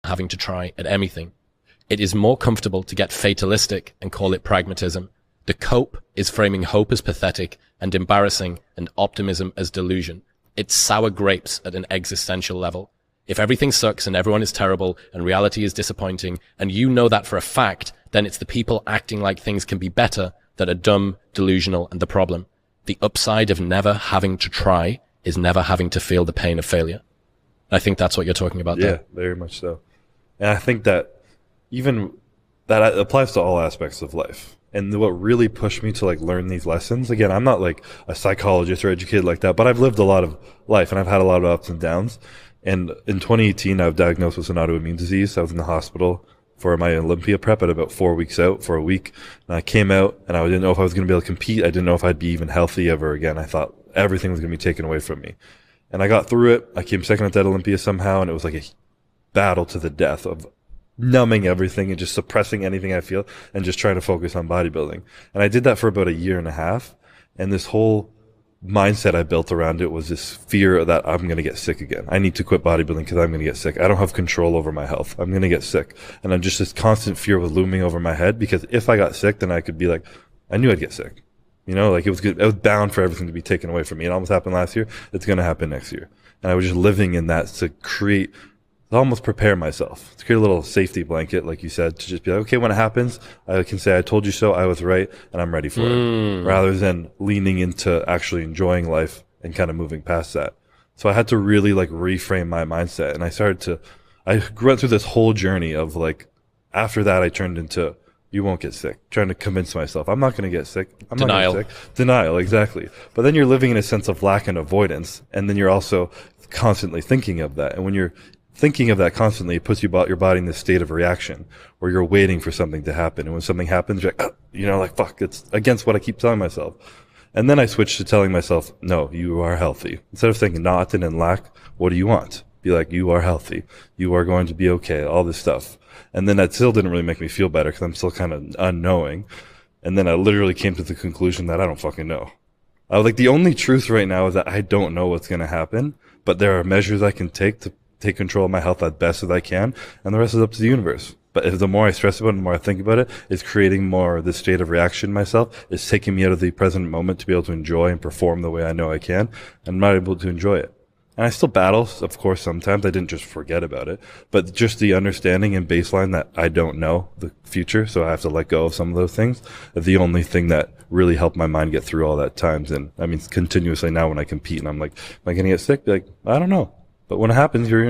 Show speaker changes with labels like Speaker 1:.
Speaker 1: having to try at anything. It is more comfortable to get fatalistic and call it pragmatism. The cope is framing hope as pathetic and embarrassing and optimism as delusion. It's sour grapes at an existential level. If everything sucks and everyone is terrible and reality is disappointing, and you know that for a fact, then it's the people acting like things can be better that are dumb, delusional, and the problem. The upside of never having to try is never having to feel the pain of failure. I think that's what you're talking about there.
Speaker 2: Yeah, very much so. And I think that even that applies to all aspects of life. And what really pushed me to like learn these lessons, again, I'm not like a psychologist or educated like that, but I've lived a lot of life and I've had a lot of ups and downs. And in 2018, I was diagnosed with an autoimmune disease. I was in the hospital for my Olympia prep at about 4 weeks out for a week. And I came out and I didn't know if I was going to be able to compete. I didn't know if I'd be even healthy ever again. I thought everything was going to be taken away from me. And I got through it. I came second at that Olympia somehow. And it was like a battle to the death of numbing everything and just suppressing anything I feel and just trying to focus on bodybuilding. And I did that for about a year and a half. And this whole mindset I built around it was this fear that I'm going to get sick again. I need to quit bodybuilding because I'm going to get sick. I don't have control over my health. I'm going to get sick. And I'm just this constant fear was looming over my head because if I got sick, then I could be like, I knew I'd get sick. You know, like it was good. I was bound for everything to be taken away from me. It almost happened last year. It's going to happen next year. And I was just living in that to create, to almost prepare myself, to create a little safety blanket, like you said, to just be like, okay, when it happens, I can say, I told you so, I was right, and I'm ready for it, rather than leaning into actually enjoying life and kind of moving past that. So I had to really like reframe my mindset. And I went through this whole journey of like, after that, I turned into, you won't get sick, trying to convince myself, I'm not going to get sick. I'm
Speaker 1: Denial.
Speaker 2: not getting sick. Denial, exactly. But then you're living in a sense of lack and avoidance. And then you're also constantly thinking of that. And when you're thinking of that constantly, it puts your body in this state of reaction where you're waiting for something to happen. And when something happens, you're like, like, fuck, it's against what I keep telling myself. And then I switched to telling myself, no, you are healthy. Instead of thinking not and then lack, what do you want? Be like, you are healthy. You are going to be okay. All this stuff. And then that still didn't really make me feel better because I'm still kind of unknowing. And then I literally came to the conclusion that I don't fucking know. I was like, the only truth right now is that I don't know what's going to happen, but there are measures I can take to take control of my health as best as I can. And the rest is up to the universe. But if the more I stress about it, the more I think about it, it's creating more of this state of reaction myself. It's taking me out of the present moment to be able to enjoy and perform the way I know I can. I'm not able to enjoy it. And I still battle, of course, sometimes. I didn't just forget about it. But just the understanding and baseline that I don't know the future, so I have to let go of some of those things, is the only thing that really helped my mind get through all that times. And I mean, continuously now when I compete and I'm like, am I going to get sick? Be like, I don't know. But when it happens, you're